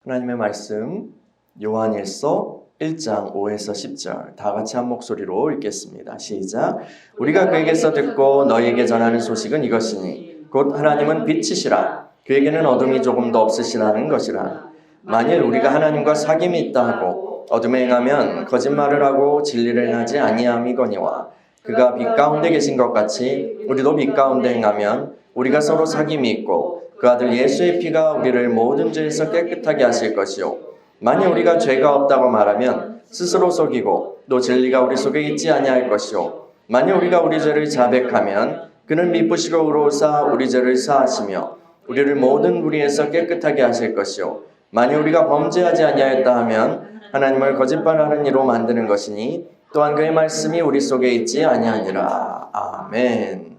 하나님의 말씀 요한일서 1장 5에서 10절 다 같이 한 목소리로 읽겠습니다. 시작. 우리가 그에게서 듣고 너희에게 전하는 소식은 이것이니 곧 하나님은 빛이시라 그에게는 어둠이 조금도 없으시라는 것이라. 만일 우리가 하나님과 사귐이 있다 하고 어둠에 행하면 거짓말을 하고 진리를 행하지 아니함이거니와 그가 빛 가운데 계신 것 같이 우리도 빛 가운데 행하면 우리가 서로 사귐이 있고 그 아들 예수의 피가 우리를 모든 죄에서 깨끗하게 하실 것이요 만일 우리가 죄가 없다고 말하면 스스로 속이고 또 진리가 우리 속에 있지 아니할 것이요 만일 우리가 우리 죄를 자백하면 그는 미쁘시고 의로우사 우리 죄를 사하시며 우리를 모든 불의에서 깨끗하게 하실 것이요 만일 우리가 범죄하지 아니하였다 하면 하나님을 거짓말하는 이로 만드는 것이니 또한 그의 말씀이 우리 속에 있지 아니하니라. 아멘.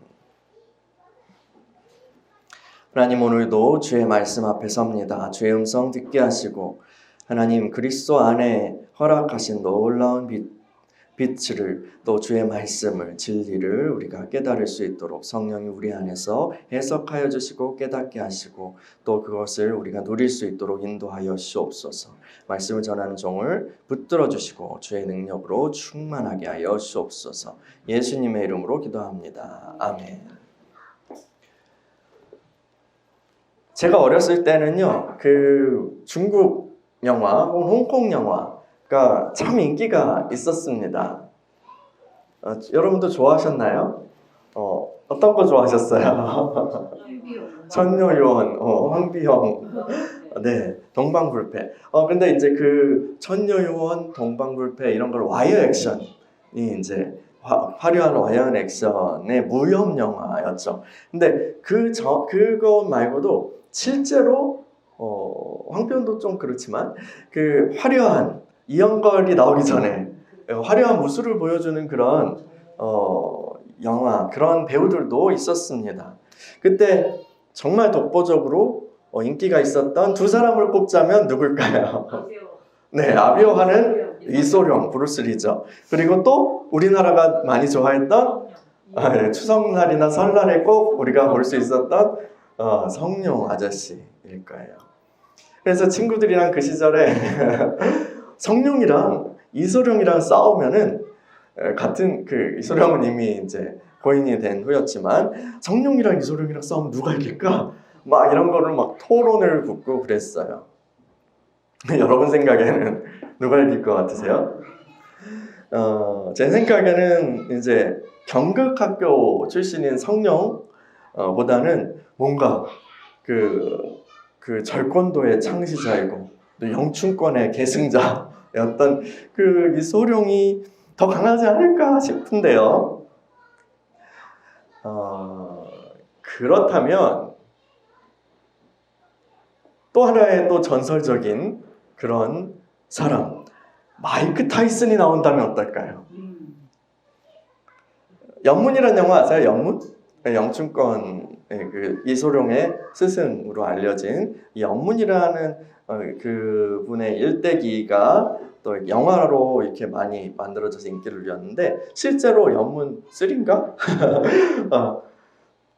하나님, 오늘도 주의 말씀 앞에 섭니다. 주의 음성 듣게 하시고 하나님 그리스도 안에 허락하신 놀라운 빛을 또 주의 말씀을 진리를 우리가 깨달을 수 있도록 성령이 우리 안에서 해석하여 주시고 깨닫게 하시고 또 그것을 우리가 누릴 수 있도록 인도하여 주옵소서. 말씀을 전하는 종을 붙들어 주시고 주의 능력으로 충만하게 하여 주옵소서. 예수님의 이름으로 기도합니다. 아멘. 제가 어렸을 때는요, 그 중국 영화 혹은 홍콩 영화가 참 인기가 있었습니다. 여러분도 좋아하셨나요? 어떤 거 좋아하셨어요? 천녀요원, 황비영, 네, 동방불패. 근데 이제 그 천녀요원, 동방불패 이런 걸 와이어 액션이 이제 화려한 와이어 액션의 무협 영화였죠. 근데 그거 말고도 실제로 황비연도 좀 그렇지만 그 화려한 이영걸이 나오기 전에 화려한 무술을 보여주는 그런 영화 그런 배우들도 있었습니다. 그때 정말 독보적으로 인기가 있었던 두 사람을 꼽자면 누굴까요? 네, 아비오하는 이소룡 브루스리죠. 그리고 또 우리나라가 많이 좋아했던 추석날이나 설날에 꼭 우리가 볼 수 있었던 성룡 아저씨일 거예요. 그래서 친구들이랑 그 시절에 성룡이랑 이소룡이랑 싸우면은 같은 그 이소룡은 이미 이제 고인이 된 후였지만 성룡이랑 이소룡이랑 싸우면 누가 이길까? 막 이런 거를 막 토론을 붙고 그랬어요. 여러분 생각에는 누가 이길 것 같으세요? 제 생각에는 이제 경극학교 출신인 성룡 보다는 뭔가 그 절권도의 창시자이고 또 영춘권의 계승자였던 그 이소룡이 더 강하지 않을까 싶은데요. 그렇다면 또 하나의 또 전설적인 그런 사람 마이크 타이슨이 나온다면 어떨까요? 영문이라는 영화 아세요? 영문? 영춘권 그 이소룡의 스승으로 알려진 영문이라는 그분의 일대기가 또 영화로 이렇게 많이 만들어져서 인기를 누렸는데 실제로 영문 3인가?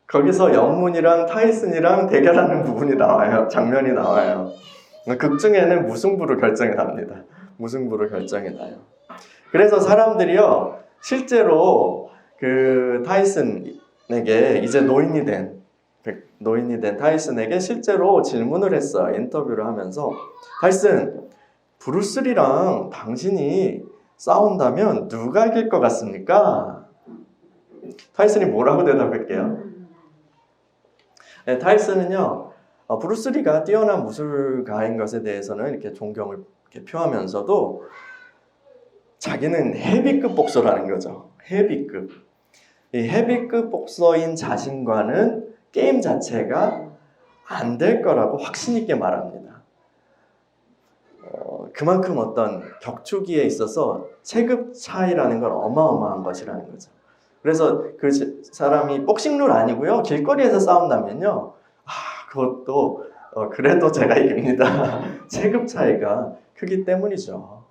거기서 영문이랑 타이슨이랑 대결하는 부분이 나와요. 장면이 나와요. 극 중에는 무승부로 결정이 납니다. 무승부로 결정이 나요. 그래서 사람들이요 실제로 그 타이슨에게 이제 노인이 된 타이슨에게 실제로 질문을 했어요. 인터뷰를 하면서 타이슨, 브루스리랑 당신이 싸운다면 누가 이길 것 같습니까? 타이슨이 뭐라고 대답할게요? 네, 타이슨은요 브루스리가 뛰어난 무술가인 것에 대해서는 이렇게 존경을 이렇게 표하면서도 자기는 헤비급 복서라는 거죠. 헤비급. 이 헤비급 복서인 자신과는 게임 자체가 안 될 거라고 확신 있게 말합니다. 그만큼 어떤 격투기에 있어서 체급 차이라는 건 어마어마한 것이라는 거죠. 그래서 그 사람이 복싱룰 아니고요. 길거리에서 싸운다면요. 그것도 그래도 제가 이깁니다. 체급 차이가 크기 때문이죠.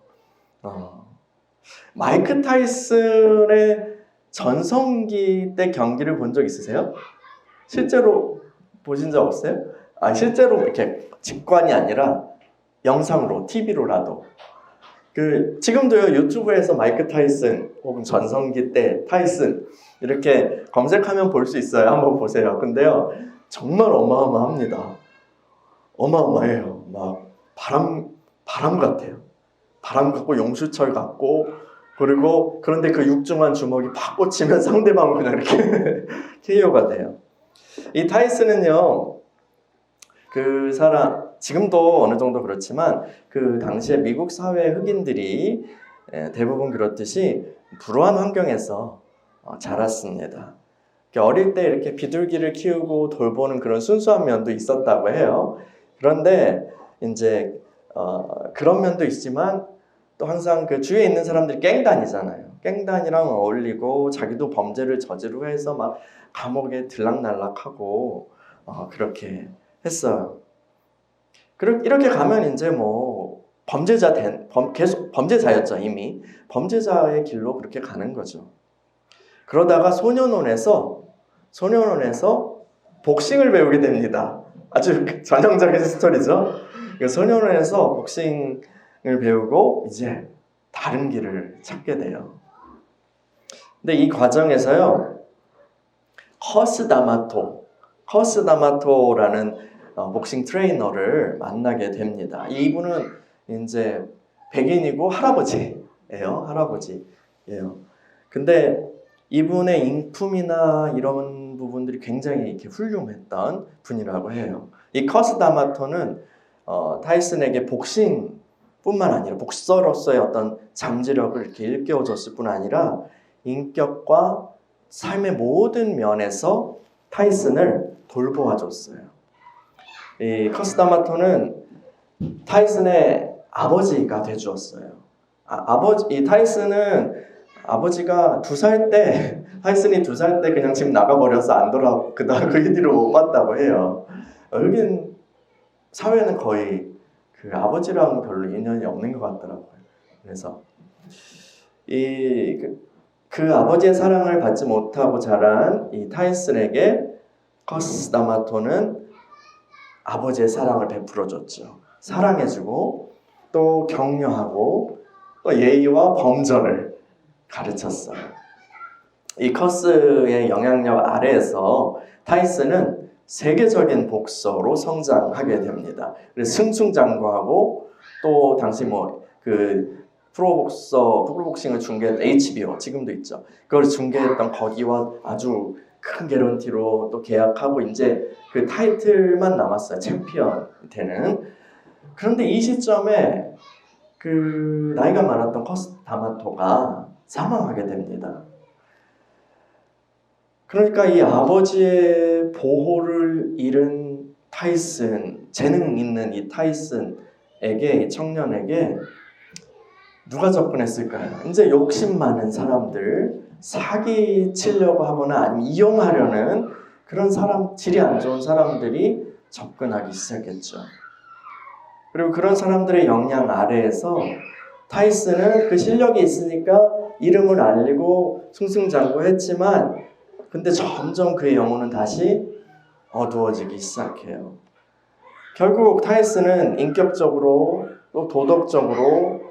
마이크 타이슨의 전성기 때 경기를 본 적 있으세요? 실제로 보신 적 없어요? 실제로 이렇게 직관이 아니라 영상으로, TV로라도. 지금도요, 유튜브에서 마이크 타이슨 혹은 전성기 때 타이슨 이렇게 검색하면 볼 수 있어요. 한번 보세요. 근데요, 정말 어마어마합니다. 어마어마해요. 막 바람 같아요. 바람 같고 용수철 같고, 그리고 그런데 그 육중한 주먹이 팍 꽂히면 상대방은 그냥 이렇게 KO가 돼요. 이 타이슨은요, 그 사람 지금도 어느 정도 그렇지만 그 당시에 미국 사회 흑인들이 대부분 그렇듯이 불우한 환경에서 자랐습니다. 어릴 때 이렇게 비둘기를 키우고 돌보는 그런 순수한 면도 있었다고 해요. 그런데 이제 그런 면도 있지만 또 항상 그 주위에 있는 사람들이 갱단이잖아요. 갱단이랑 어울리고 자기도 범죄를 저지르고 해서 막 감옥에 들락날락하고 그렇게 했어요. 이렇게 가면 이제 뭐 계속 범죄자였죠. 이미 범죄자의 길로 그렇게 가는 거죠. 그러다가 소년원에서 복싱을 배우게 됩니다. 아주 전형적인 스토리죠. 소년원에서 복싱을 배우고 이제 다른 길을 찾게 돼요. 근데 이 과정에서요, 커스 다마토라는 복싱 트레이너를 만나게 됩니다. 이분은 이제 백인이고 할아버지예요. 근데 이분의 인품이나 이런 부분들이 굉장히 이렇게 훌륭했던 분이라고 해요. 이 커스 다마토는 타이슨에게 복싱뿐만 아니라 복서로서의 어떤 잠재력을 이렇게 일깨워줬을 뿐 아니라 인격과 삶의 모든 면에서 타이슨을 돌보아줬어요. 이 커스 다마토는 타이슨의 아버지가 돼주었어요. 이 타이슨은 아버지가 타이슨이 2살 때 그냥 집 나가버려서 안 돌아오고 그 뒤로 못 봤다고 해요. 흑인 사회는 거의 그 아버지랑 별로 인연이 없는 것 같더라고요. 그래서 그 아버지의 사랑을 받지 못하고 자란 이 타이슨에게 커스 다마토는 아버지의 사랑을 베풀어줬죠. 사랑해주고 또 격려하고 또 예의와 범절을 가르쳤어요. 이 커스의 영향력 아래에서 타이슨은 세계적인 복서로 성장하게 됩니다. 그래서 승승장구하고 또 당시 그 프로복싱을 중계했던 HBO 지금도 있죠. 그걸 중계했던 거기와 아주 큰 개런티로 또 계약하고 이제 그 타이틀만 남았어요. 챔피언 되는. 그런데 이 시점에 그 나이가 많았던 커스 다마토가 사망하게 됩니다. 그러니까 이 아버지의 보호를 잃은 타이슨, 재능 있는 이 타이슨에게, 이 청년에게 누가 접근했을까요? 이제 욕심 많은 사람들, 사기치려고 하거나 아니면 이용하려는 그런 질이 안 좋은 사람들이 접근하기 시작했죠. 그리고 그런 사람들의 영향 아래에서 타이슨은 그 실력이 있으니까 이름을 알리고 승승장구했지만 근데 점점 그의 영혼은 다시 어두워지기 시작해요. 결국 타이슨은 인격적으로 또 도덕적으로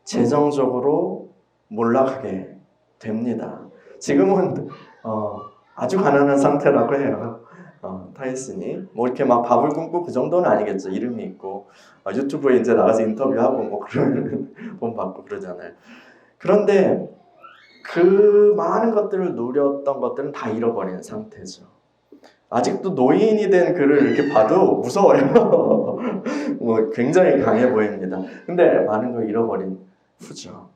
재정적으로 몰락하게 됩니다. 지금은 아주 가난한 상태라고 해요. 타이슨이 이렇게 막 밥을 굶고 그 정도는 아니겠죠. 이름이 있고 유튜브에 이제 나가서 인터뷰하고 그러면 돈 받고 그러잖아요. 그런데 그 많은 것들을 누렸던 것들은 다 잃어버린 상태죠. 아직도 노인이 된 그를 이렇게 봐도 무서워요. 굉장히 강해 보입니다. 근데 많은 걸 잃어버린 후죠.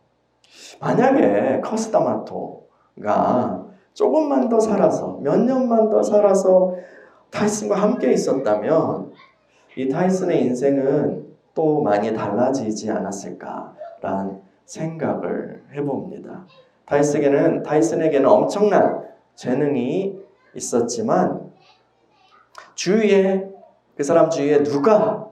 만약에 커스 다마토가 조금만 더 살아서 몇 년만 더 살아서 타이슨과 함께 있었다면 이 타이슨의 인생은 또 많이 달라지지 않았을까라는 생각을 해봅니다. 타이슨에게는 엄청난 재능이 있었지만 그 사람 주위에 누가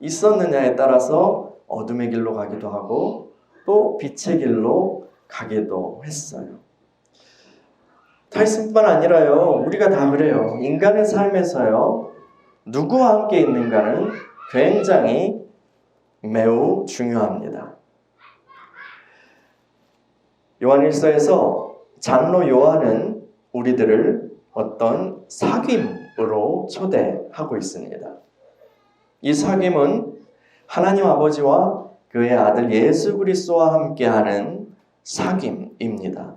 있었느냐에 따라서 어둠의 길로 가기도 하고 또 빛의 길로 가기도 했어요. 타이슨뿐만 아니라요, 우리가 다 그래요. 인간의 삶에서요, 누구와 함께 있는가는 굉장히 매우 중요합니다. 요한일서에서 장로 요한은 우리들을 어떤 사귐으로 초대하고 있습니다. 이 사귐은 하나님 아버지와 그의 아들 예수 그리스도와 함께하는 사귐입니다.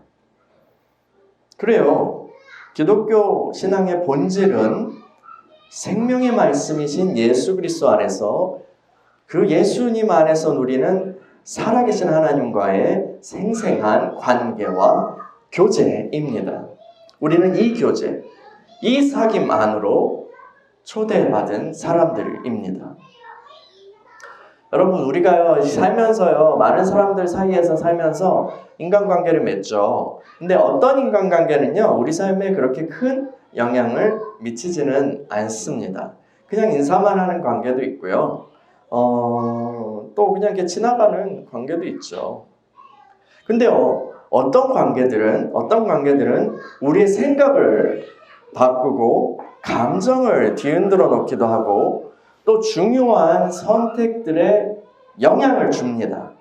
그래요. 기독교 신앙의 본질은 생명의 말씀이신 예수 그리스도 안에서 그 예수님 안에서 누리는 살아계신 하나님과의 생생한 관계와 교제입니다. 우리는 이 교제, 이 사귐 안으로 초대받은 사람들입니다. 여러분, 우리가 살면서요, 많은 사람들 사이에서 살면서 인간관계를 맺죠. 근데 어떤 인간관계는요, 우리 삶에 그렇게 큰 영향을 미치지는 않습니다. 그냥 인사만 하는 관계도 있고요. 또 그냥 이렇게 지나가는 관계도 있죠. 근데요, 어떤 관계들은 우리의 생각을 바꾸고 감정을 뒤흔들어 놓기도 하고 또 중요한 선택들에 영향을 줍니다.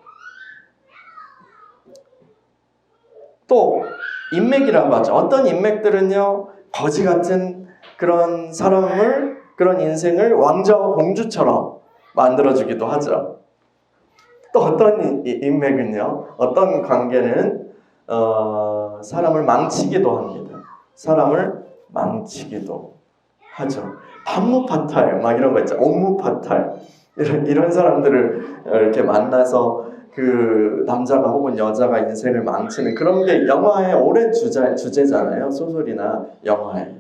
또 인맥이라고 하죠. 어떤 인맥들은요, 거지 같은 그런 사람을, 그런 인생을 왕자와 공주처럼 만들어주기도 하죠. 또 어떤 인맥은요, 어떤 관계는 사람을 망치기도 합니다. 사람을 망치기도 하죠. 반무파탈 막 이런 거 있죠. 옥무파탈 이런 사람들을 이렇게 만나서 그 남자가 혹은 여자가 인생을 망치는 그런 게 영화의 오랜 주제잖아요. 소설이나 영화에.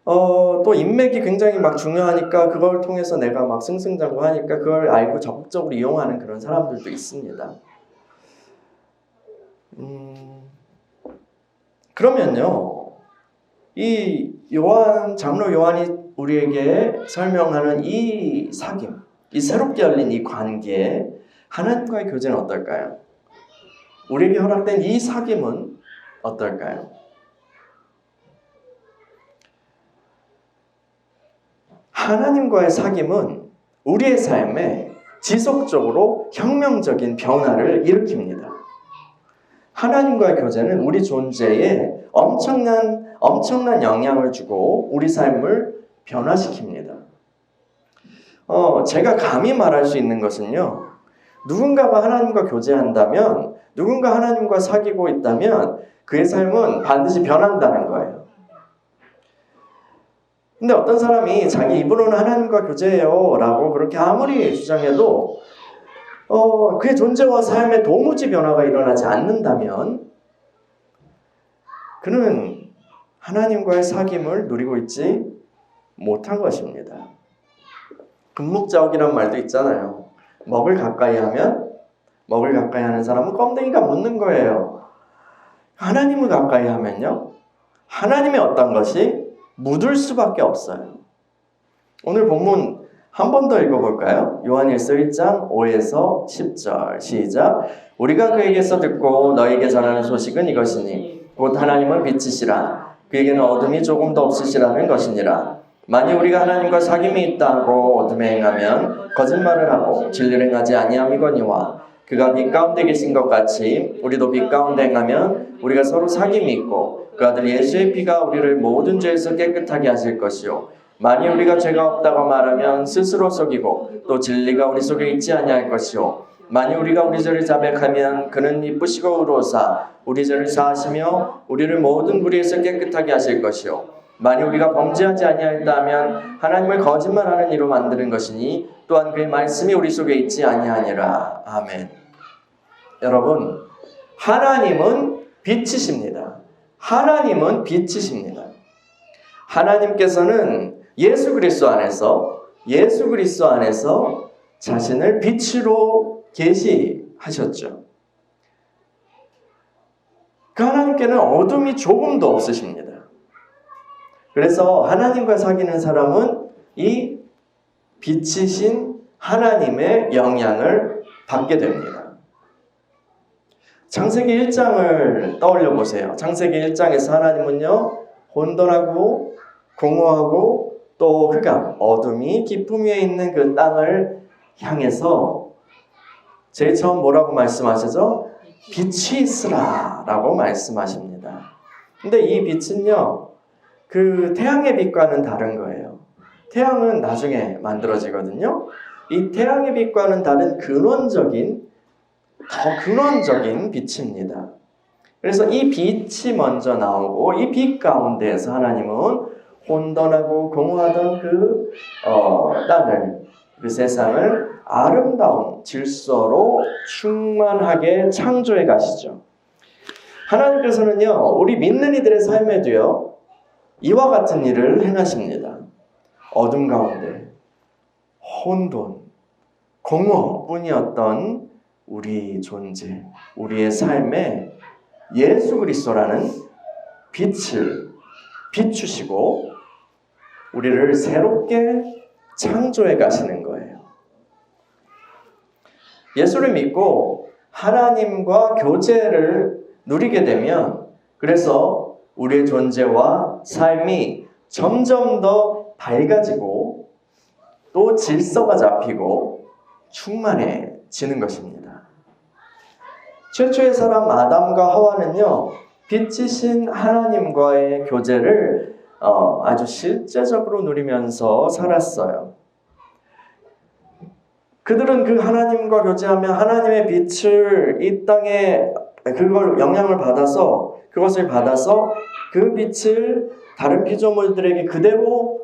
또 인맥이 굉장히 막 중요하니까 그걸 통해서 내가 막 승승장구하니까 그걸 알고 적극적으로 이용하는 그런 사람들도 있습니다. 그러면요, 이 장로 요한이 우리에게 설명하는 이 사귐, 이 새롭게 열린 이 관계, 하나님과의 교제는 어떨까요? 우리에게 허락된 이 사귐은 어떨까요? 하나님과의 사귐은 우리의 삶에 지속적으로 혁명적인 변화를 일으킵니다. 하나님과의 교제는 우리 존재에 엄청난 영향을 주고 우리 삶을 변화시킵니다. 제가 감히 말할 수 있는 것은요, 누군가가 하나님과 교제한다면, 누군가 하나님과 사귀고 있다면 그의 삶은 반드시 변한다는 거예요. 근데 어떤 사람이 자기 입으로는 하나님과 교제해요 라고 그렇게 아무리 주장해도 그의 존재와 삶에 도무지 변화가 일어나지 않는다면 그는 하나님과의 사귐을 누리고 있지 못한 것입니다. 금묵자옥이란 말도 있잖아요. 먹을 가까이 하는 사람은 껌댕이가 묻는 거예요. 하나님을 가까이 하면요, 하나님의 어떤 것이 묻을 수밖에 없어요. 오늘 본문 한 번 더 읽어볼까요? 요한일서 1장 5에서 10절 시작. 우리가 그에게서 듣고 너에게 전하는 소식은 이것이니 곧 하나님은 빛이시라. 그에게는 어둠이 조금도 없으시라는 것이니라. 만일 우리가 하나님과 사귐이 있다고 어둠에 행하면 거짓말을 하고 진리를 행하지 아니함이거니와 그가 빛 가운데 계신 것 같이 우리도 빛 가운데 행하면 우리가 서로 사귐이 있고 그 아들 예수의 피가 우리를 모든 죄에서 깨끗하게 하실 것이요 만일 우리가 죄가 없다고 말하면 스스로 속이고 또 진리가 우리 속에 있지 아니할 것이요 만일 우리가 우리 죄를 자백하면 그는 이쁘시고 의로우사 우리 죄를 사하시며 우리를 모든 불의에서 깨끗하게 하실 것이요 만일 우리가 범죄하지 아니하였다 하면 하나님을 거짓말하는 이로 만드는 것이니 또한 그의 말씀이 우리 속에 있지 아니하니라. 아멘. 여러분, 하나님은 빛이십니다. 하나님은 빛이십니다. 하나님께서는 예수 그리스도 안에서 자신을 빛으로 계시하셨죠. 그 하나님께는 어둠이 조금도 없으십니다. 그래서 하나님과 사귀는 사람은 이 빛이신 하나님의 영향을 받게 됩니다. 창세기 1장을 떠올려 보세요. 창세기 1장에서 하나님은요, 혼돈하고 공허하고 또 흑암, 어둠이 깊음 위에 있는 그 땅을 향해서 제일 처음 뭐라고 말씀하시죠? 빛이 있으라 라고 말씀하십니다. 근데 이 빛은요, 그 태양의 빛과는 다른 거예요. 태양은 나중에 만들어지거든요. 이 태양의 빛과는 다른 근원적인, 더 근원적인 빛입니다. 그래서 이 빛이 먼저 나오고 이 빛 가운데에서 하나님은 혼돈하고 공허하던 그 땅을, 그 세상을 아름다운 질서로 충만하게 창조해 가시죠. 하나님께서는요, 우리 믿는 이들의 삶에도요, 이와 같은 일을 행하십니다. 어둠 가운데 혼돈, 공허뿐이었던 우리 존재, 우리의 삶에 예수 그리스도라는 빛을 비추시고 우리를 새롭게 창조해 가시는 거예요. 예수를 믿고 하나님과 교제를 누리게 되면 그래서 우리의 존재와 삶이 점점 더 밝아지고 또 질서가 잡히고 충만해지는 것입니다. 최초의 사람 아담과 하와는요, 빛이신 하나님과의 교제를 아주 실제적으로 누리면서 살았어요. 그들은 그 하나님과 교제하며 하나님의 빛을 이 땅에 그걸 영향을 받아서 그것을 받아서 그 빛을 다른 피조물들에게 그대로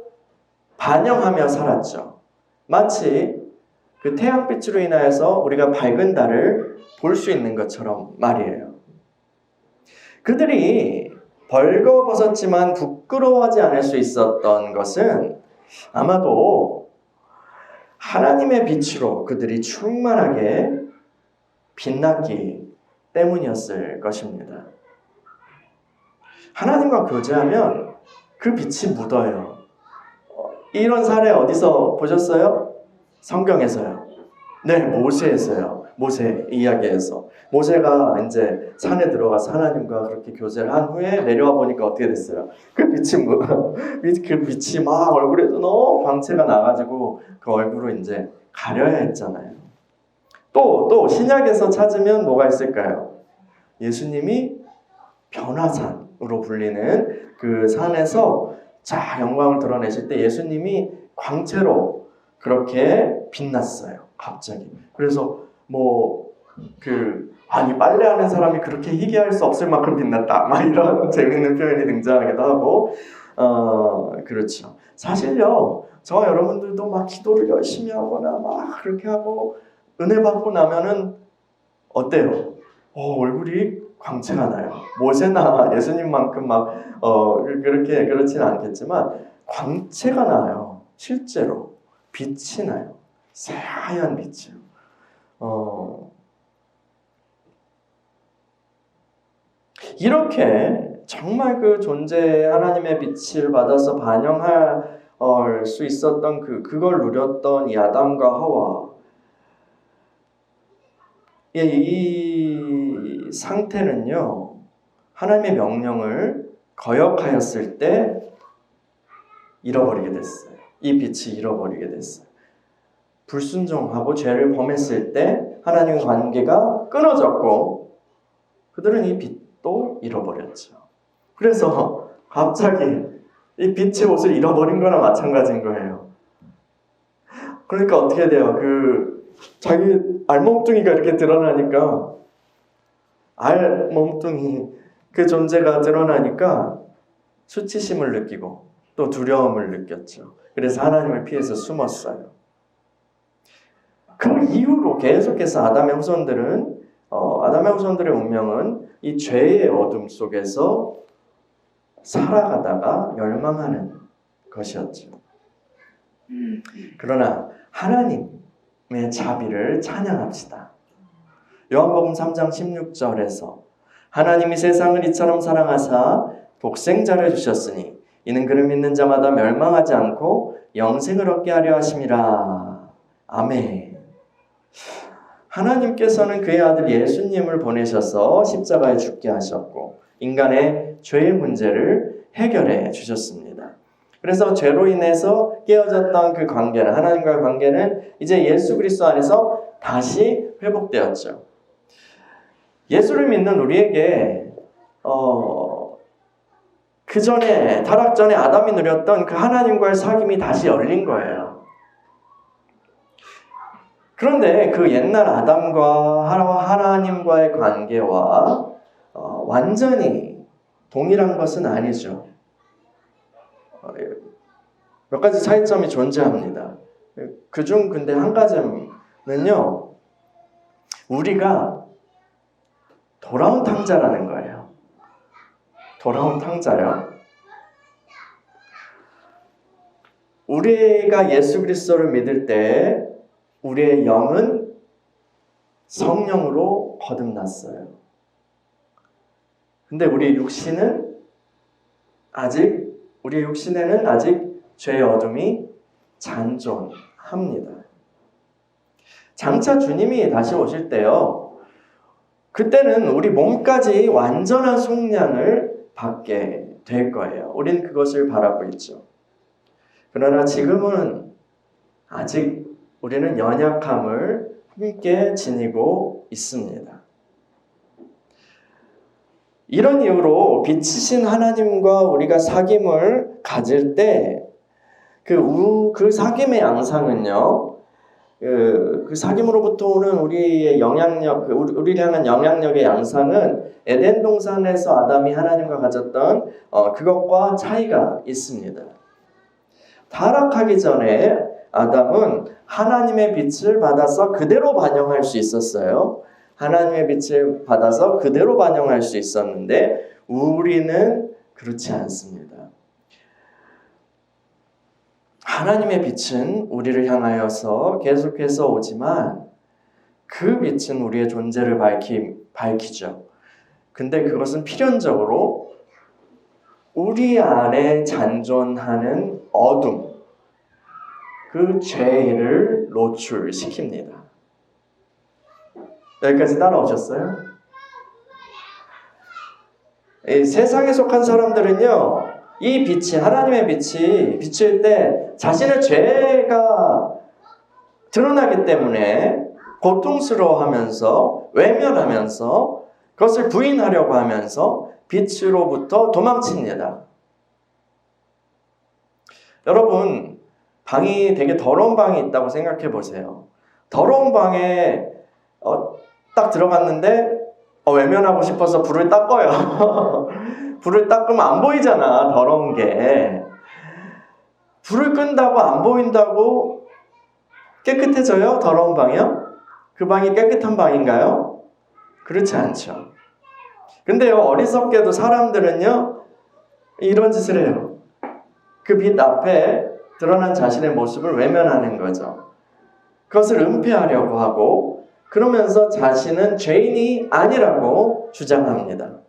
반영하며 살았죠. 마치 그 태양빛으로 인하여서 우리가 밝은 달을 볼 수 있는 것처럼 말이에요. 그들이 벌거벗었지만 부끄러워하지 않을 수 있었던 것은 아마도 하나님의 빛으로 그들이 충만하게 빛났기 때문이었을 것입니다. 하나님과 교제하면 그 빛이 묻어요. 이런 사례 어디서 보셨어요? 성경에서요. 네, 모세에서요. 모세 이야기에서. 모세가 이제 산에 들어가서 하나님과 그렇게 교제를 한 후에 내려와 보니까 어떻게 됐어요? 그 빛이 막 얼굴에도 너무 광채가 나가지고 그 얼굴을 이제 가려야 했잖아요. 또 신약에서 찾으면 뭐가 있을까요? 예수님이 변화산으로 불리는 그 산에서 자 영광을 드러내실 때 예수님이 광채로 그렇게 빛났어요. 갑자기. 그래서 아니 빨래하는 사람이 그렇게 희귀할 수 없을 만큼 빛났다. 막 이런 재밌는 표현이 등장하기도 하고, 그렇죠. 사실요, 저와 여러분들도 막 기도를 열심히 하거나 막 그렇게 하고 은혜 받고 나면은 어때요? 얼굴이 광채가 나요. 모세나 예수님만큼 그렇지는 않겠지만 광채가 나요. 실제로 빛이 나요. 새하얀 빛이요. 이렇게 정말 그 존재에 하나님의 빛을 받아서 반영할 수 있었던 그걸 누렸던 이 아담과 하와 이 상태는요, 하나님의 명령을 거역하였을 때 잃어버리게 됐어요. 이 빛이 잃어버리게 됐어요. 불순종하고 죄를 범했을 때 하나님의 관계가 끊어졌고 그들은 이 빛도 잃어버렸죠. 그래서 갑자기 이 빛의 옷을 잃어버린 거나 마찬가지인 거예요. 그러니까 어떻게 돼요? 자기 알몸뚱이가 이렇게 드러나니까 알몸뚱이 그 존재가 드러나니까 수치심을 느끼고 또 두려움을 느꼈죠. 그래서 하나님을 피해서 숨었어요. 그 이후로 계속해서 아담의 후손들의 운명은 이 죄의 어둠 속에서 살아가다가 멸망하는 것이었죠. 그러나 하나님의 자비를 찬양합시다. 요한복음 3장 16절에서 하나님이 세상을 이처럼 사랑하사 독생자를 주셨으니 이는 그를 믿는 자마다 멸망하지 않고 영생을 얻게 하려 하심이라. 아멘. 하나님께서는 그의 아들 예수님을 보내셔서 십자가에 죽게 하셨고 인간의 죄의 문제를 해결해 주셨습니다. 그래서 죄로 인해서 깨어졌던 그 관계는, 하나님과의 관계는 이제 예수 그리스도 안에서 다시 회복되었죠. 예수를 믿는 우리에게 그 전에, 타락 전에 아담이 누렸던 그 하나님과의 사귐이 다시 열린 거예요. 그런데 그 옛날 아담과 하나님과의 관계와 완전히 동일한 것은 아니죠. 몇 가지 차이점이 존재합니다. 그중 근데 한 가지는요, 우리가 돌아온 탕자라는 거예요. 돌아온 탕자요. 우리가 예수 그리스도를 믿을 때 우리의 영은 성령으로 거듭났어요. 근데 우리의 육신에는 아직 죄의 어둠이 잔존합니다. 장차 주님이 다시 오실 때요, 그때는 우리 몸까지 완전한 속량을 받게 될 거예요. 우린 그것을 바라고 있죠. 그러나 지금은 아직 우리는 연약함을 함께 지니고 있습니다. 이런 이유로 빛이신 하나님과 우리가 사귐을 가질 때 그 사귐의 양상은요, 그 사귐으로부터 오는 우리의 영향력, 우리를 향한 영향력의 양상은 에덴 동산에서 아담이 하나님과 가졌던 그것과 차이가 있습니다. 타락하기 전에 아담은 하나님의 빛을 받아서 그대로 반영할 수 있었어요. 하나님의 빛을 받아서 그대로 반영할 수 있었는데 우리는 그렇지 않습니다. 하나님의 빛은 우리를 향하여서 계속해서 오지만 그 빛은 우리의 존재를 밝히죠. 근데 그것은 필연적으로 우리 안에 잔존하는 어둠, 그 죄를 노출시킵니다. 여기까지 따라오셨어요? 이 세상에 속한 사람들은요, 이 빛이, 하나님의 빛이 비칠 때 자신의 죄가 드러나기 때문에 고통스러워하면서 외면하면서 그것을 부인하려고 하면서 빛으로부터 도망칩니다. 여러분, 방이 되게 더러운 방이 있다고 생각해 보세요. 더러운 방에 딱 들어갔는데 외면하고 싶어서 불을 딱 꺼요. 불을 딱 끄면 안 보이잖아, 더러운 게. 불을 끈다고 안 보인다고 깨끗해져요? 더러운 방이요? 그 방이 깨끗한 방인가요? 그렇지 않죠. 근데요, 어리석게도 사람들은요, 이런 짓을 해요. 그 빛 앞에 드러난 자신의 모습을 외면하는 거죠. 그것을 은폐하려고 하고, 그러면서 자신은 죄인이 아니라고 주장합니다.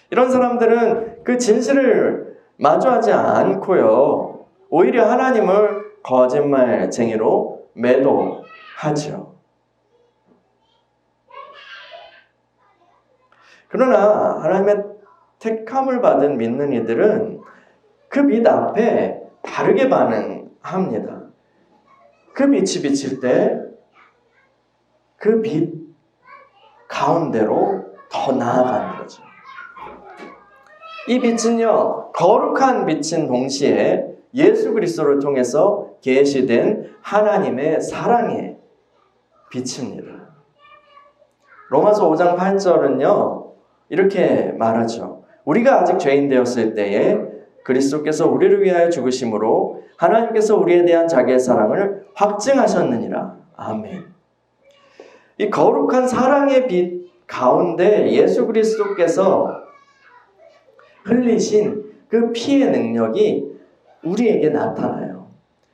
이런 사람들은 그 진실을 마주하지 않고요, 오히려 하나님을 거짓말쟁이로 매도하죠. 그러나 하나님의 택함을 받은 믿는 이들은 그 빛 앞에 다르게 반응합니다. 그 빛이 비칠 때 그 빛 가운데로 더 나아가는 거죠. 이 빛은요, 거룩한 빛인 동시에 예수 그리스도를 통해서 계시된 하나님의 사랑의 빛입니다. 로마서 5장 8절은요, 이렇게 말하죠. 우리가 아직 죄인 되었을 때에 그리스도께서 우리를 위하여 죽으심으로 하나님께서 우리에 대한 자기의 사랑을 확증하셨느니라. 아멘. 이 거룩한 사랑의 빛 가운데 예수 그리스도께서 흘리신 그 피의 능력이 우리에게 나타나요.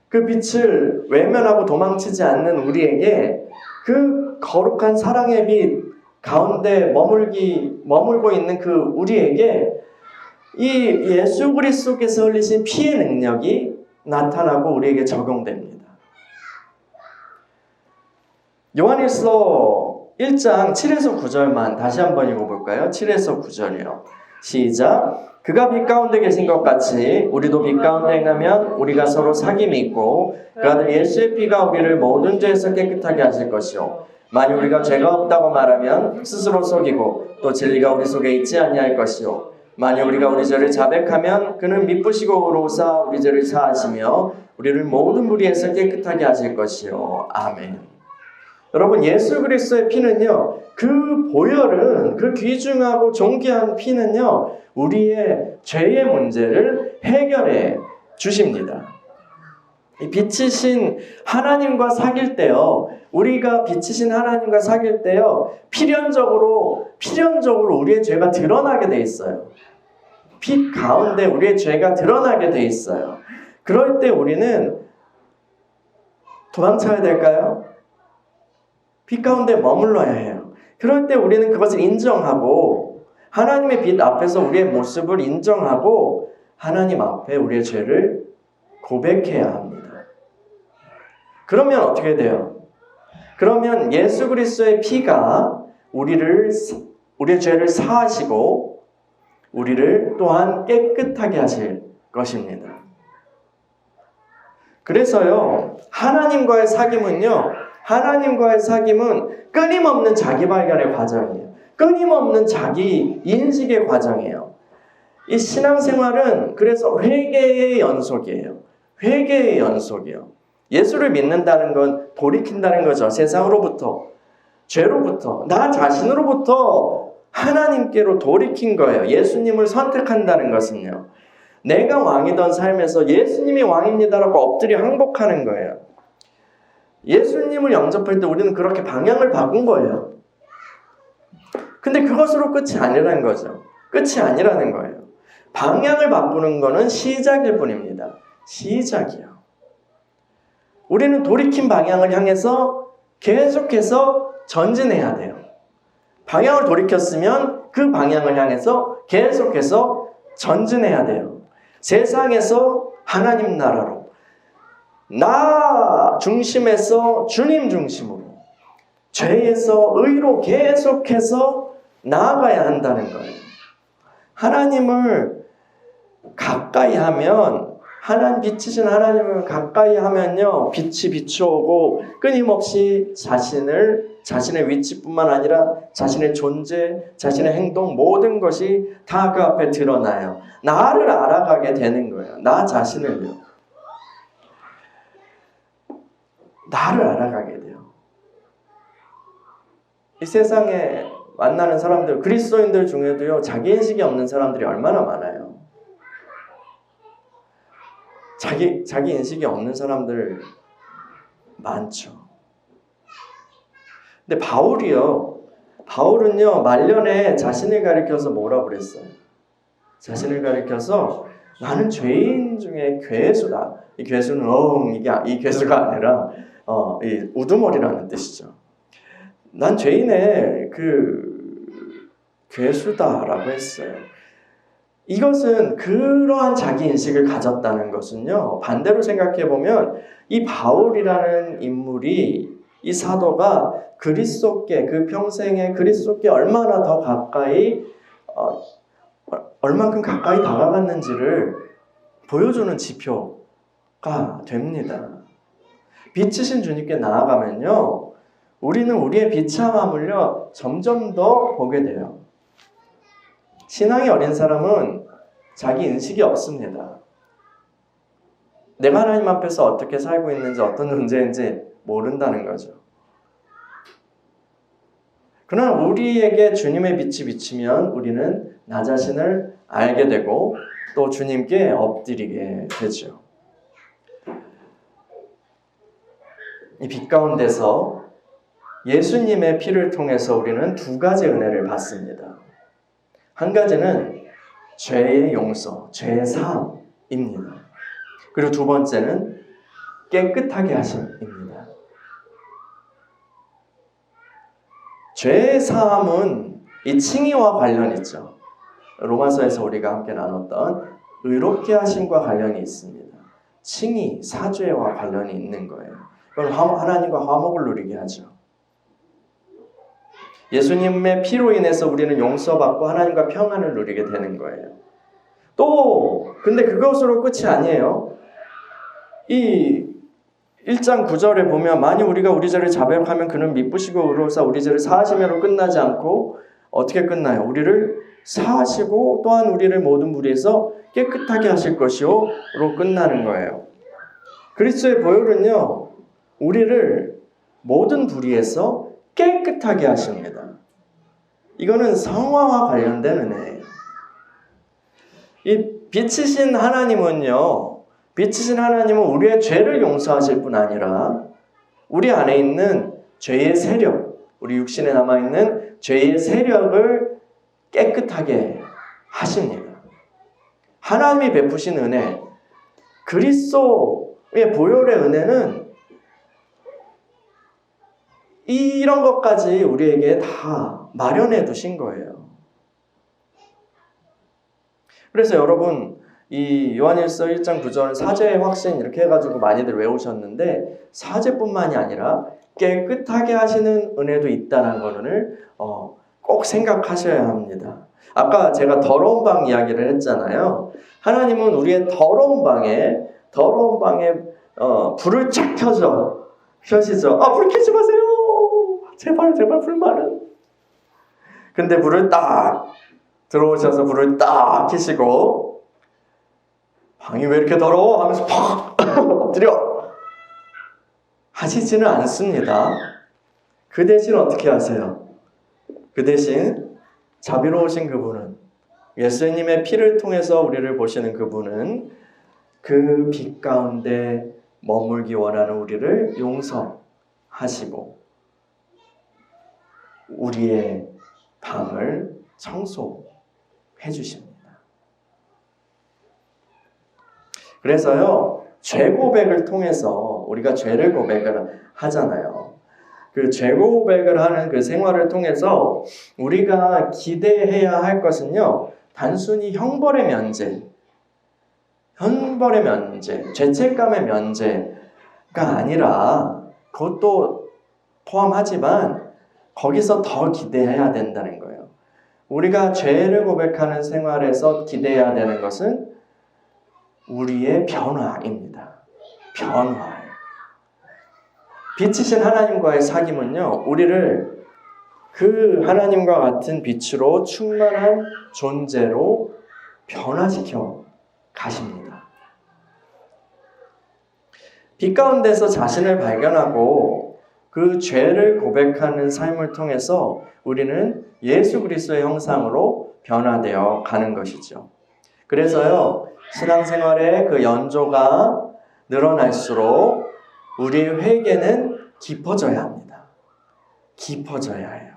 그 빛을 외면하고 도망치지 않는 우리에게 그 거룩한 사랑의 빛 가운데 머물고 있는 그 우리에게 이 예수 그리스도께서 흘리신 피의 능력이 나타나고 우리에게 적용됩니다. 요한일서 1장 7에서 9절만 다시 한번 읽어볼까요? 7에서 9절이요. 시작. 그가 빛 가운데 계신 것 같이 우리도 빛 가운데 행하면 우리가 서로 사귐이 있고 그 아들 예수의 피가 우리를 모든 죄에서 깨끗하게 하실 것이요 만일 우리가 죄가 없다고 말하면 스스로 속이고 또 진리가 우리 속에 있지 아니할 것이요 만일 우리가 우리 죄를 자백하면 그는 미쁘시고 의로우사 우리 죄를 사하시며 우리를 모든 불의에서 깨끗하게 하실 것이요 아멘. 여러분, 예수 그리스도의 피는요, 그 보혈은, 그 귀중하고 존귀한 피는요, 우리의 죄의 문제를 해결해 주십니다. 이 빛이신 하나님과 사귈 때요, 우리가 빛이신 하나님과 사귈 때요, 필연적으로 우리의 죄가 드러나게 돼 있어요. 빛 가운데 우리의 죄가 드러나게 돼 있어요. 그럴 때 우리는 도망쳐야 될까요? 빛 가운데 머물러야 해요. 그럴 때 우리는 그것을 인정하고 하나님의 빛 앞에서 우리의 모습을 인정하고 하나님 앞에 우리의 죄를 고백해야 합니다. 그러면 어떻게 돼요? 그러면 예수 그리스도의 피가 우리의 죄를 사하시고 우리를 또한 깨끗하게 하실 것입니다. 그래서요, 하나님과의 사귐은 끊임없는 자기 발견의 과정이에요. 끊임없는 자기 인식의 과정이에요. 이 신앙생활은 그래서 회개의 연속이에요. 회개의 연속이에요. 예수를 믿는다는 건 돌이킨다는 거죠. 세상으로부터, 죄로부터, 나 자신으로부터 하나님께로 돌이킨 거예요. 예수님을 선택한다는 것은요. 내가 왕이던 삶에서 예수님이 왕입니다라고 엎드려 항복하는 거예요. 예수님을 영접할 때 우리는 그렇게 방향을 바꾼 거예요. 근데 그것으로 끝이 아니라는 거죠. 끝이 아니라는 거예요. 방향을 바꾸는 거는 시작일 뿐입니다. 시작이요. 우리는 돌이킨 방향을 향해서 계속해서 전진해야 돼요. 방향을 돌이켰으면 그 방향을 향해서 계속해서 전진해야 돼요. 세상에서 하나님 나라로, 나 중심에서 주님 중심으로, 죄에서 의로 계속해서 나아가야 한다는 거예요. 하나님을 가까이 하면, 빛이신 하나님을 가까이 하면요, 빛이 비추오고 끊임없이 자신의 위치뿐만 아니라 자신의 존재, 자신의 행동, 모든 것이 다 그 앞에 드러나요. 나를 알아가게 되는 거예요. 나 자신을요. 나를 알아가게 돼요. 이 세상에 만나는 사람들, 그리스도인들 중에도요, 자기인식이 없는 사람들이 얼마나 많아요. 자기 인식이 없는 사람들 많죠. 근데 바울은요, 말년에 자신을 가리켜서 뭐라고 그랬어요? 자신을 가리켜서 나는 죄인 중에 괴수다. 이 괴수는 이 괴수가 아니라 이 우두머리라는 뜻이죠. 난 죄인의 괴수다라고 했어요. 이것은 그러한 자기 인식을 가졌다는 것은요, 반대로 생각해 보면 이 바울이라는 인물이, 이 사도가 그리스도께, 그 평생에 그리스도께 얼마나 더 가까이, 얼만큼 가까이 다가갔는지를 보여주는 지표가 됩니다. 빛이신 주님께 나아가면요, 우리는 우리의 비참함을요, 점점 더 보게 돼요. 신앙이 어린 사람은 자기 인식이 없습니다. 내가 하나님 앞에서 어떻게 살고 있는지, 어떤 존재인지 모른다는 거죠. 그러나 우리에게 주님의 빛이 비치면 우리는 나 자신을 알게 되고 또 주님께 엎드리게 되죠. 이 빛 가운데서 예수님의 피를 통해서 우리는 두 가지 은혜를 받습니다. 한 가지는 죄의 용서, 죄의 사함입니다. 그리고 두 번째는 깨끗하게 하심입니다. 죄의 사함은 이 칭의와 관련이 있죠. 로마서에서 우리가 함께 나눴던 의롭게 하심과 관련이 있습니다. 칭의, 사죄와 관련이 있는 거예요. 그건 하나님과 화목을 누리게 하죠. 예수님의 피로 인해서 우리는 용서받고 하나님과 평안을 누리게 되는 거예요. 또 근데 그것으로 끝이 아니에요. 이 1장 9절에 보면 만일 우리가 우리 죄를 자백하면 그는 미쁘시고 의로우사 우리 죄를 사하심으로 끝나지 않고 어떻게 끝나요? 우리를 사하시고 또한 우리를 모든 무리에서 깨끗하게 하실 것이요로 끝나는 거예요. 그리스도의 보혈은요, 우리를 모든 불의에서 깨끗하게 하십니다. 이거는 성화와 관련된 은혜예요. 이 빛이신 하나님은요, 빛이신 하나님은 우리의 죄를 용서하실 뿐 아니라 우리 안에 있는 죄의 세력, 우리 육신에 남아있는 죄의 세력을 깨끗하게 하십니다. 하나님이 베푸신 은혜, 그리스도의 보혈의 은혜는 이런 것까지 우리에게 다 마련해 두신 거예요. 그래서 여러분, 이 요한일서 1장 9절 사죄의 확신 이렇게 해가지고 많이들 외우셨는데 사죄뿐만이 아니라 깨끗하게 하시는 은혜도 있다는 거를 꼭 생각하셔야 합니다. 아까 제가 더러운 방 이야기를 했잖아요. 하나님은 우리의 더러운 방에 불을 쫙 켜시죠. 불 켜지 마세요. 제발 불만은. 근데 불을 딱 들어오셔서 불을 딱 켜시고 방이 왜 이렇게 더러워? 하면서 팍 엎드려 하시지는 않습니다. 그 대신 어떻게 하세요? 그 대신 자비로우신 그분은, 예수님의 피를 통해서 우리를 보시는 그분은 그 빛 가운데 머물기 원하는 우리를 용서하시고 우리의 방을 청소해 주십니다. 그래서요, 죄 고백을 통해서 우리가 죄를 고백을 하잖아요. 그 죄 고백을 하는 그 생활을 통해서 우리가 기대해야 할 것은요, 단순히 형벌의 면제, 죄책감의 면제가 아니라 그것도 포함하지만 거기서 더 기대해야 된다는 거예요. 우리가 죄를 고백하는 생활에서 기대해야 되는 것은 우리의 변화입니다. 변화예요. 빛이신 하나님과의 사귐은요, 우리를 그 하나님과 같은 빛으로 충만한 존재로 변화시켜 가십니다. 빛 가운데서 자신을 발견하고 그 죄를 고백하는 삶을 통해서 우리는 예수 그리스도의 형상으로 변화되어 가는 것이죠. 그래서요, 신앙생활의 그 연조가 늘어날수록 우리의 회개는 깊어져야 합니다. 깊어져야 해요.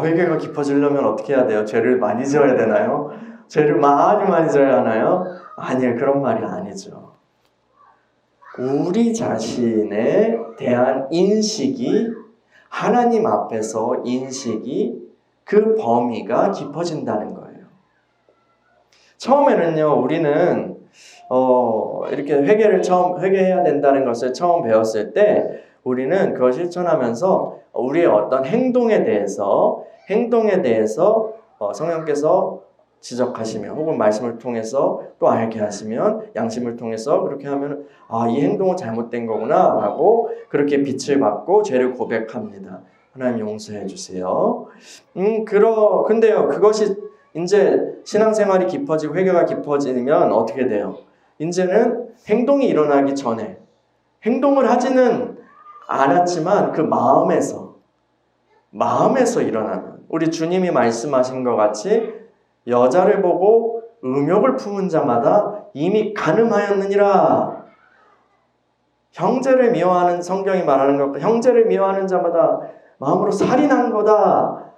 회개가 깊어지려면 어떻게 해야 돼요? 죄를 많이 지어야 되나요? 죄를 많이 지어야 하나요? 아니요, 그런 말이 아니죠. 우리 자신에 대한 인식이, 하나님 앞에서 인식이, 그 범위가 깊어진다는 거예요. 처음에는요, 우리는 이렇게 회개해야 된다는 것을 처음 배웠을 때 우리는 그걸 실천하면서 우리의 어떤 행동에 대해서 성령께서 지적하시면, 혹은 말씀을 통해서 또 알게 하시면, 양심을 통해서 그렇게 하면 이 행동은 잘못된 거구나 라고 그렇게 빛을 받고 죄를 고백합니다. 하나님 용서해 주세요. 근데요, 그것이 이제 신앙생활이 깊어지고 회개가 깊어지면 어떻게 돼요? 이제는 행동이 일어나기 전에, 행동을 하지는 않았지만 그 마음에서 일어나면, 우리 주님이 말씀하신 것 같이 여자를 보고 음욕을 품은 자마다 이미 간음하였느니라. 형제를 미워하는, 성경이 말하는 것, 형제를 미워하는 자마다 마음으로 살인한 거다.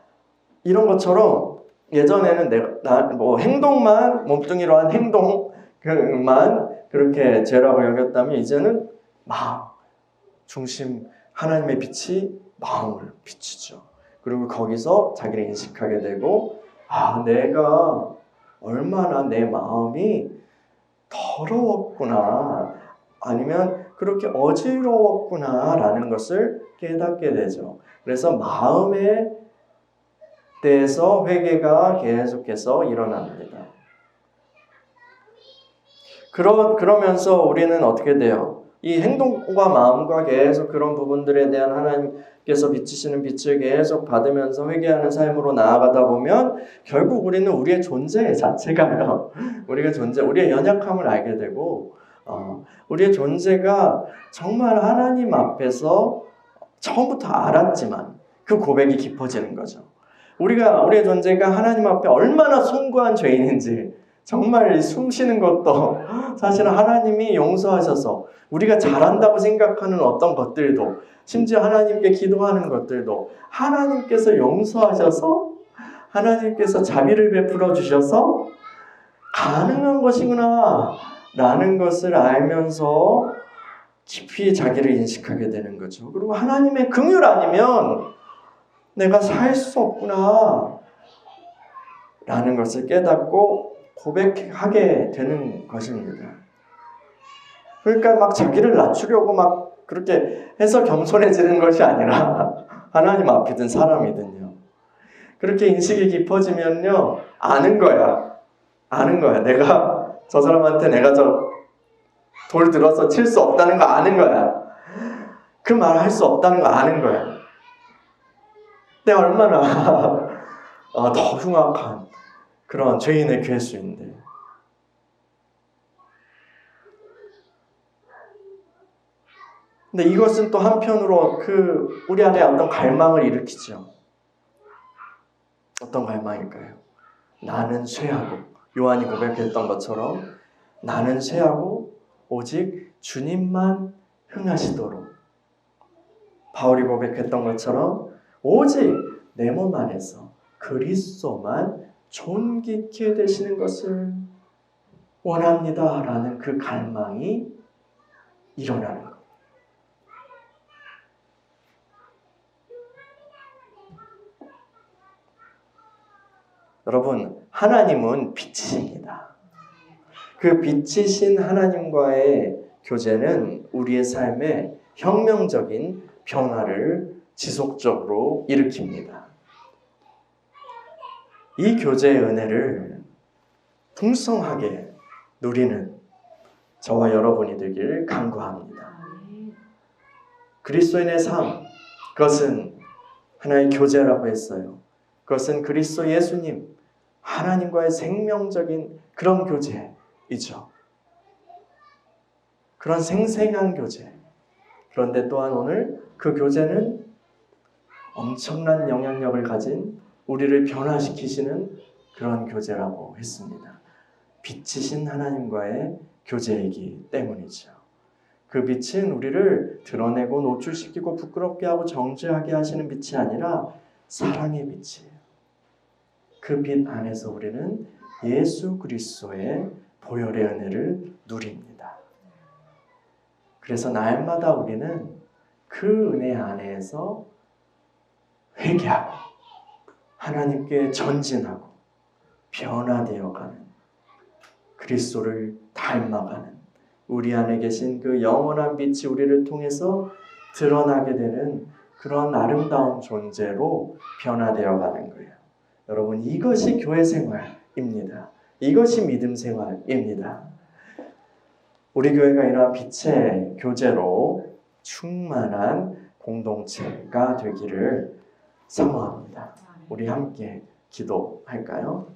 이런 것처럼 예전에는 행동만, 몸뚱이로 한 행동만 그렇게 죄라고 여겼다면 이제는 마음, 중심, 하나님의 빛이 마음을 비추죠. 그리고 거기서 자기를 인식하게 되고, 내가 얼마나 내 마음이 더러웠구나, 아니면 그렇게 어지러웠구나 라는 것을 깨닫게 되죠. 그래서 마음에 대해서 회개가 계속해서 일어납니다. 그러면서 우리는 어떻게 돼요? 이 행동과 마음과 계속 그런 부분들에 대한 하나님께서 비치시는 빛을 계속 받으면서 회개하는 삶으로 나아가다 보면 결국 우리는 우리의 존재 자체가요. 우리의 연약함을 알게 되고 우리의 존재가 정말 하나님 앞에서 처음부터 알았지만 그 고백이 깊어지는 거죠. 우리의 존재가 하나님 앞에 얼마나 숭고한 죄인인지 정말 숨 쉬는 것도 사실은 하나님이 용서하셔서 우리가 잘한다고 생각하는 어떤 것들도 심지어 하나님께 기도하는 것들도 하나님께서 용서하셔서 하나님께서 자비를 베풀어 주셔서 가능한 것이구나 라는 것을 알면서 깊이 자기를 인식하게 되는 거죠. 그리고 하나님의 긍휼 아니면 내가 살 수 없구나 라는 것을 깨닫고 고백하게 되는 것입니다. 그러니까 막 자기를 낮추려고 막 그렇게 해서 겸손해지는 것이 아니라 하나님 앞이든 사람이든요. 그렇게 인식이 깊어지면요. 아는 거야. 내가 저 사람한테 내가 돌 들어서 칠 수 없다는 거 아는 거야. 그 말 할 수 없다는 거 아는 거야. 내가 얼마나 더 흉악한 그런 죄인의 괴수인데. 근데 이것은 또 한편으로 우리 안에 어떤 갈망을 일으키죠. 어떤 갈망일까요? 나는 쇠하고 요한이 고백했던 것처럼 나는 쇠하고 오직 주님만 흥하시도록 바울이 고백했던 것처럼 오직 내 몸 안에서 그리스도만 존귀케 되시는 것을 원합니다 라는 그 갈망이 일어나는 것. 여러분, 하나님은 빛이십니다. 그 빛이신 하나님과의 교제는 우리의 삶에 혁명적인 변화를 지속적으로 일으킵니다. 이 교제의 은혜를 풍성하게 누리는 저와 여러분이 되길 간구합니다. 그리스도인의 삶, 그것은 하나의 교제라고 했어요. 그것은 그리스도 예수님, 하나님과의 생명적인 그런 교제이죠. 그런 생생한 교제. 그런데 또한 오늘 그 교제는 엄청난 영향력을 가진 우리를 변화시키시는 그런 교제라고 했습니다. 빛이신 하나님과의 교제이기 때문이죠. 그 빛은 우리를 드러내고 노출시키고 부끄럽게 하고 정죄하게 하시는 빛이 아니라 사랑의 빛이에요. 그 빛 안에서 우리는 예수 그리스도의 보혈의 은혜를 누립니다. 그래서 날마다 우리는 그 은혜 안에서 회개하고 하나님께 전진하고 변화되어가는 그리스도를 닮아가는 우리 안에 계신 그 영원한 빛이 우리를 통해서 드러나게 되는 그런 아름다운 존재로 변화되어가는 거예요. 여러분, 이것이 교회 생활입니다. 이것이 믿음 생활입니다. 우리 교회가 이러한 빛의 교제로 충만한 공동체가 되기를 사모합니다. 우리 함께 기도할까요?